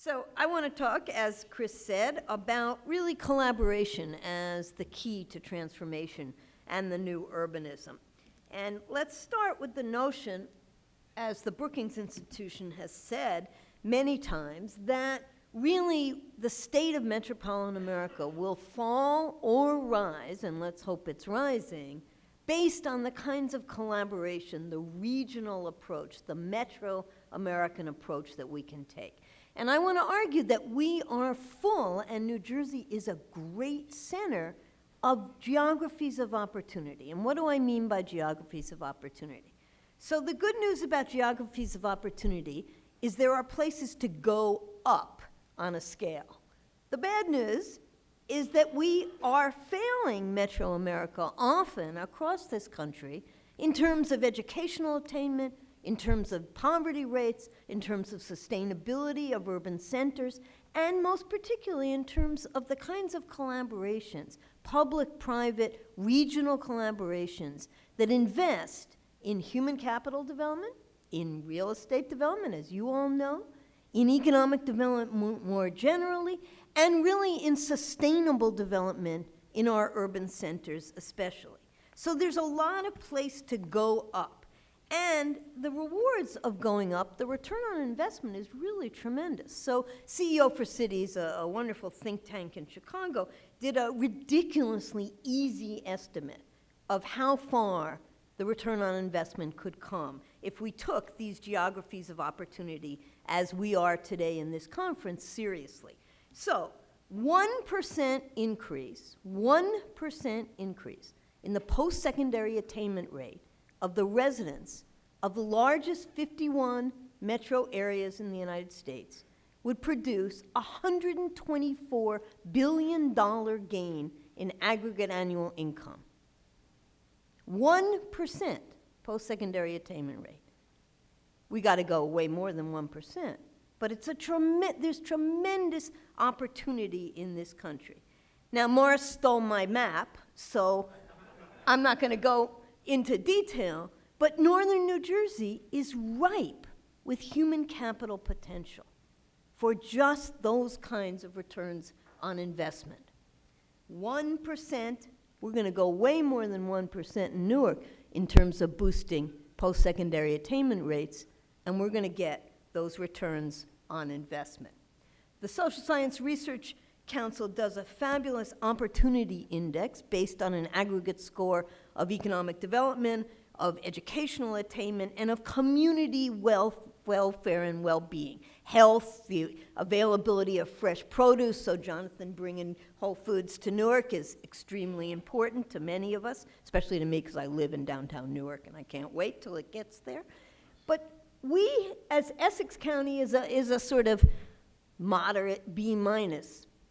So I want to talk, as Chris said, about really collaboration as the key to transformation and the new urbanism. And let's start with the notion, as the Brookings Institution has said many times, that really the state of metropolitan America will fall or rise, and let's hope it's rising, based on the kinds of collaboration, the regional approach, the metro-American approach that we can take. And I want to argue that we are full, and New Jersey is a great center of geographies of opportunity. And what do I mean by geographies of opportunity? So the good news about geographies of opportunity is there are places to go up on a scale. The bad news is that we are failing Metro America often across this country in terms of educational attainment, in terms of poverty rates, in terms of sustainability of urban centers, and most particularly in terms of the kinds of collaborations, public-private, regional collaborations that invest in human capital development, in real estate development, as you all know, in economic development more generally, and really in sustainable development in our urban centers especially. So there's a lot of place to go up. And the rewards of going up, the return on investment is really tremendous. So CEO for Cities, a wonderful think tank in Chicago, did a ridiculously easy estimate of how far the return on investment could come if we took these geographies of opportunity as we are today in this conference seriously. So 1% increase in the post-secondary attainment rate of the residents of the largest 51 metro areas in the United States would produce a $124 billion gain in aggregate annual income. 1% post-secondary attainment rate. We got to go way more than 1%, but it's there's tremendous opportunity in this country. Now, Morris stole my map, so I'm not going to go into detail, but northern New Jersey is ripe with human capital potential for just those kinds of returns on investment. 1%, we're going to go way more than 1% in Newark in terms of boosting post-secondary attainment rates, and we're going to get those returns on investment. The Social Science Research Council does a fabulous opportunity index based on an aggregate score of economic development, of educational attainment, and of community welfare and well-being. Health, the availability of fresh produce, so Jonathan bringing Whole Foods to Newark is extremely important to many of us, especially to me because I live in downtown Newark and I can't wait till it gets there. But we, as Essex County, is a sort of moderate B-,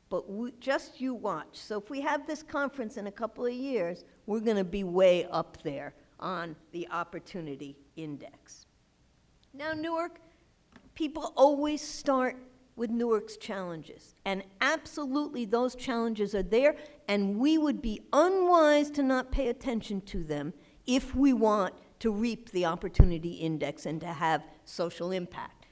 but just you watch. So if we have this conference in a couple of years, we're going to be way up there on the opportunity index. Now, Newark, people always start with Newark's challenges, and absolutely those challenges are there, and we would be unwise to not pay attention to them if we want to reap the opportunity index and to have social impact.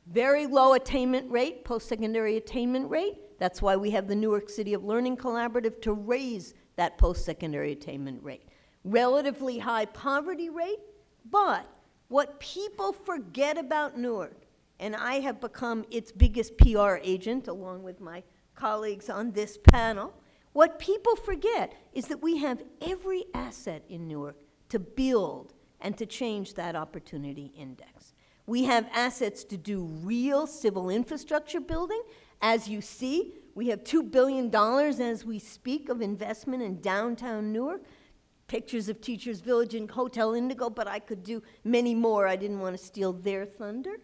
Very low attainment rate, post-secondary attainment rate. That's why we have the Newark City of Learning Collaborative to raise that post-secondary attainment rate. Relatively high poverty rate, but what people forget about Newark, and I have become its biggest PR agent along with my colleagues on this panel, what people forget is that we have every asset in Newark to build and to change that opportunity index. We have assets to do real civil infrastructure building. As you see, we have $2 billion as we speak of investment in downtown Newark. Pictures of Teachers Village and Hotel Indigo, but I could do many more. I didn't want to steal their thunder.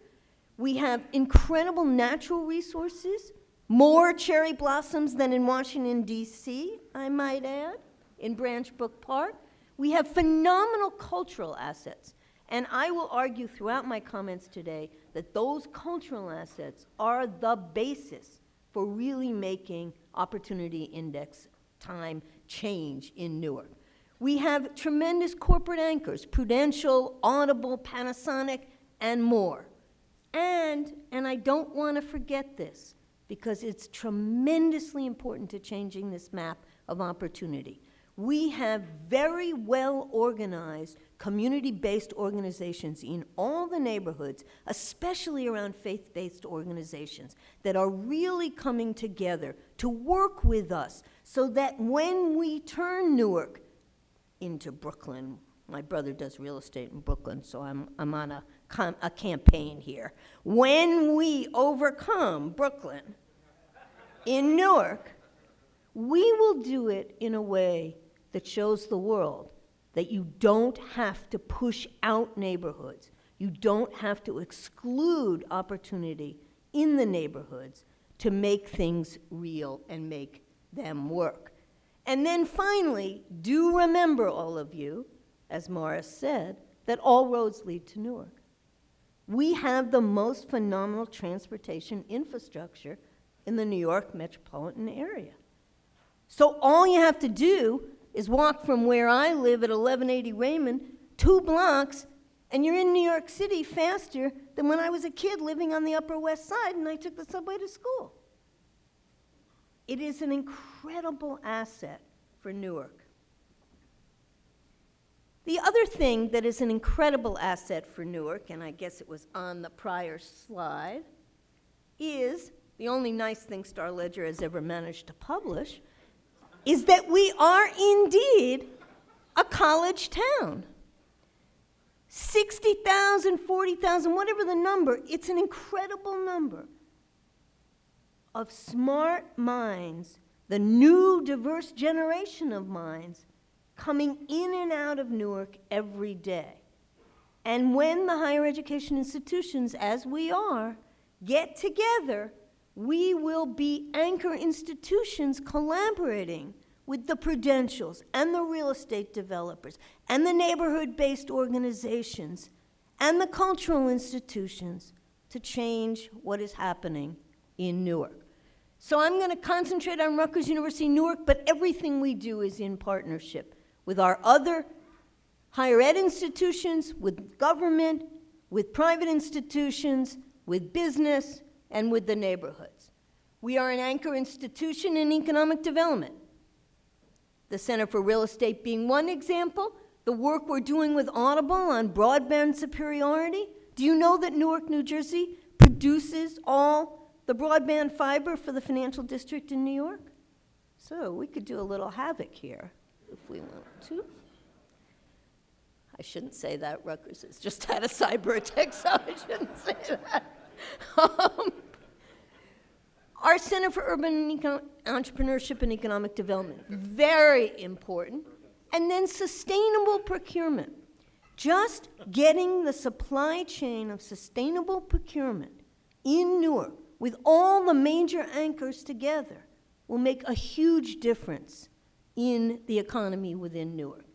We have incredible natural resources, more cherry blossoms than in Washington, D.C., I might add, in Branch Brook Park. We have phenomenal cultural assets. And I will argue throughout my comments today that those cultural assets are the basis for really making opportunity index time change in Newark. We have tremendous corporate anchors, Prudential, Audible, Panasonic, and more. And I don't want to forget this, because it's tremendously important to changing this map of opportunity. We have very well-organized, community-based organizations in all the neighborhoods, especially around faith-based organizations, that are really coming together to work with us so that when we turn Newark into Brooklyn — my brother does real estate in Brooklyn, so I'm on a campaign here — when we overcome Brooklyn in Newark, we will do it in a way that shows the world that you don't have to push out neighborhoods. You don't have to exclude opportunity in the neighborhoods to make things real and make them work. And then finally, do remember, all of you, as Morris said, that all roads lead to Newark. We have the most phenomenal transportation infrastructure in the New York metropolitan area. So all you have to do is walk from where I live at 1180 Raymond 2 blocks, and you're in New York City faster than when I was a kid living on the Upper West Side and I took the subway to school. It is an incredible asset for Newark. The other thing that is an incredible asset for Newark, and I guess it was on the prior slide, is the only nice thing Star Ledger has ever managed to publish, is that we are indeed a college town. 60,000, 40,000, whatever the number, it's an incredible number of smart minds, the new diverse generation of minds coming in and out of Newark every day. And when the higher education institutions, as we are, get together, we will be anchor institutions collaborating with the Prudentials and the real estate developers and the neighborhood-based organizations and the cultural institutions to change what is happening in Newark. So I'm going to concentrate on Rutgers University Newark, but everything we do is in partnership with our other higher ed institutions, with government, with private institutions, with business, and with the neighborhoods. We are an anchor institution in economic development. The Center for Real Estate being one example, the work we're doing with Audible on broadband superiority. Do you know that Newark, New Jersey produces all the broadband fiber for the financial district in New York? So we could do a little havoc here if we want to. I shouldn't say that. Rutgers has just had a cyber attack, so I shouldn't say that. Our Center for Urban Entrepreneurship and Economic Development, very important. And then sustainable procurement. Just getting the supply chain of sustainable procurement in Newark with all the major anchors together will make a huge difference in the economy within Newark.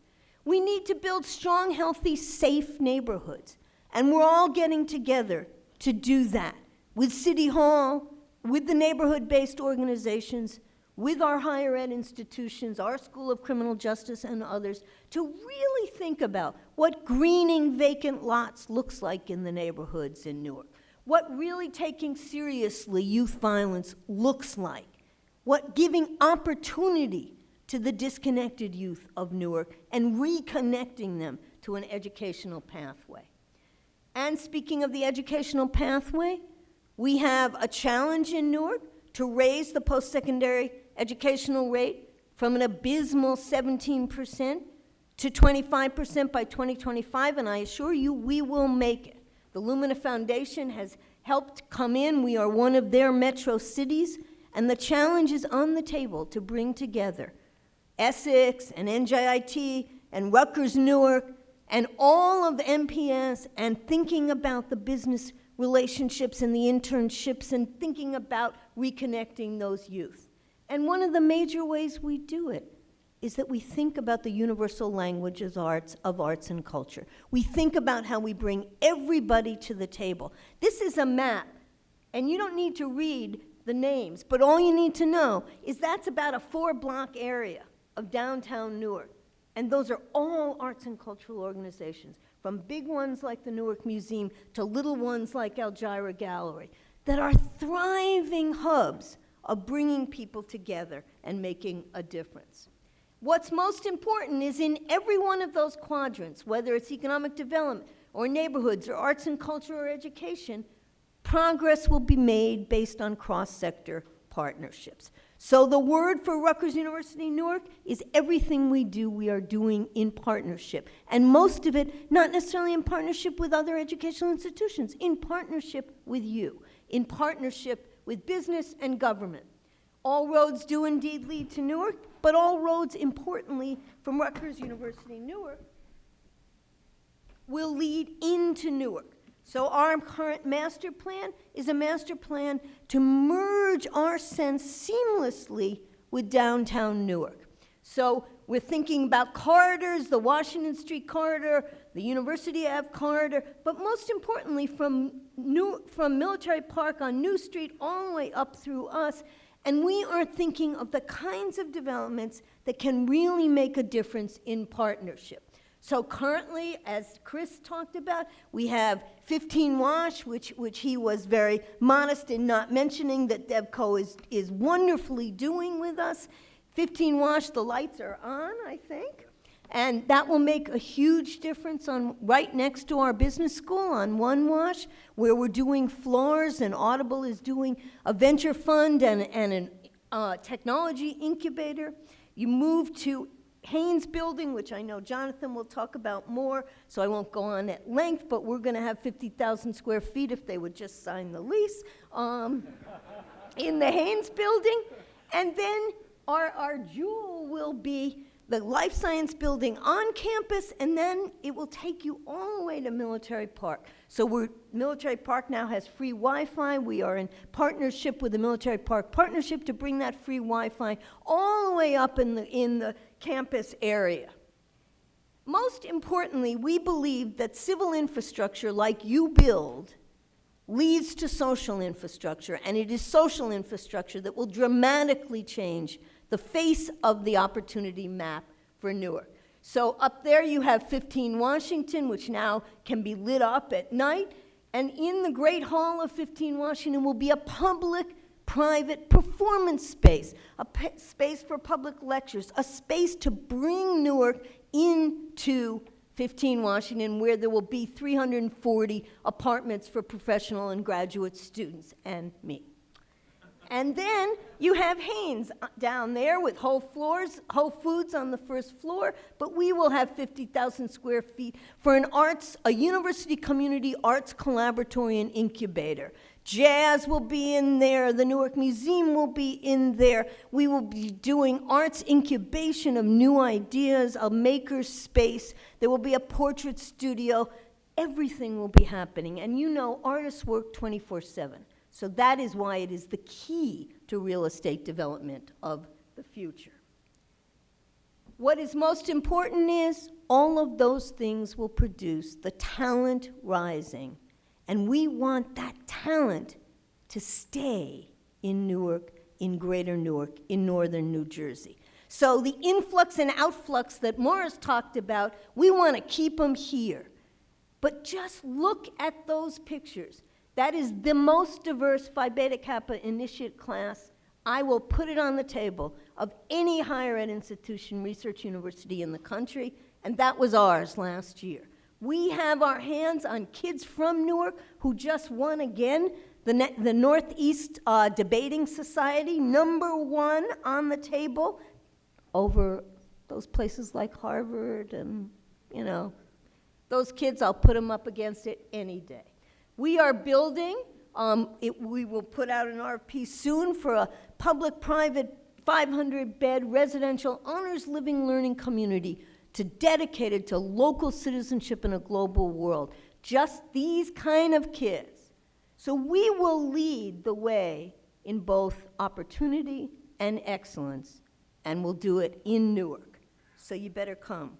We need to build strong, healthy, safe neighborhoods. And we're all getting together to do that with City Hall, with the neighborhood-based organizations, with our higher ed institutions, our School of Criminal Justice and others, to really think about what greening vacant lots looks like in the neighborhoods in Newark, what really taking seriously youth violence looks like, what giving opportunity to the disconnected youth of Newark and reconnecting them to an educational pathway. And speaking of the educational pathway, we have a challenge in Newark to raise the post-secondary educational rate from an abysmal 17% to 25% by 2025, and I assure you we will make it. The Lumina Foundation has helped come in. We are one of their metro cities, and the challenge is on the table to bring together Essex and NJIT and Rutgers Newark and all of MPS and thinking about the business relationships and the internships and thinking about reconnecting those youth. And one of the major ways we do it is that we think about the universal language of arts and culture. We think about how we bring everybody to the table. This is a map, and you don't need to read the names, but all you need to know is that's about a 4-block area of downtown Newark. And those are all arts and cultural organizations from big ones like the Newark Museum to little ones like Algira Gallery, that are thriving hubs of bringing people together and making a difference. What's most important is in every one of those quadrants, whether it's economic development or neighborhoods or arts and culture or education, progress will be made based on cross-sector partnerships. So the word for Rutgers University Newark is everything we do, we are doing in partnership. And most of it, not necessarily in partnership with other educational institutions, in partnership with you, in partnership with business and government. All roads do indeed lead to Newark, but all roads, importantly, from Rutgers University Newark, will lead into Newark. So our current master plan is a master plan to merge our sense seamlessly with downtown Newark. So we're thinking about corridors, the Washington Street corridor, the University Ave corridor, but most importantly from Military Park on New Street all the way up through us. And we are thinking of the kinds of developments that can really make a difference in partnership. So currently, as Chris talked about, we have 15 Wash, which he was very modest in not mentioning that DevCo is wonderfully doing with us. 15 Wash, the lights are on, I think. And that will make a huge difference on right next to our business school on 1 Wash, where we're doing floors, and Audible is doing a venture fund and a technology incubator. You move to Haynes Building, which I know Jonathan will talk about more, so I won't go on at length, but we're going to have 50,000 square feet if they would just sign the lease in the Haynes Building. And then our jewel will be the Life Science Building on campus, and then it will take you all the way to Military Park. So Military Park now has free Wi-Fi. We are in partnership with the Military Park Partnership to bring that free Wi-Fi all the way up in the campus area. Most importantly, we believe that civil infrastructure like you build leads to social infrastructure, and it is social infrastructure that will dramatically change the face of the opportunity map for Newark. So up there you have 15 Washington, which now can be lit up at night, and in the Great Hall of 15 Washington will be a public-private performance space, a space for public lectures, a space to bring Newark into 15 Washington, where there will be 340 apartments for professional and graduate students and me. And then you have Haynes down there with Whole Foods on the first floor, but we will have 50,000 square feet for a university community arts collaboratory and incubator. Jazz will be in there, the Newark Museum will be in there. We will be doing arts incubation of new ideas, a maker space. There will be a portrait studio. Everything will be happening. And you know, artists work 24/7. So that is why it is the key to real estate development of the future. What is most important is all of those things will produce the talent rising, and we want that talent to stay in Newark, in greater Newark, in northern New Jersey. So the influx and outflux that Morris talked about, we want to keep them here. But just look at those pictures. That is the most diverse Phi Beta Kappa initiate class, I will put it on the table, of any higher ed institution, research university in the country, and that was ours last year. We have our hands on kids from Newark who just won again the Northeast Debating Society, #1 on the table over those places like Harvard and, you know, those kids, I'll put them up against it any day. We are building, we will put out an RFP soon for a public-private 500-bed residential honors living learning community dedicated to local citizenship in a global world. Just these kind of kids. So we will lead the way in both opportunity and excellence, and we'll do it in Newark. So you better come.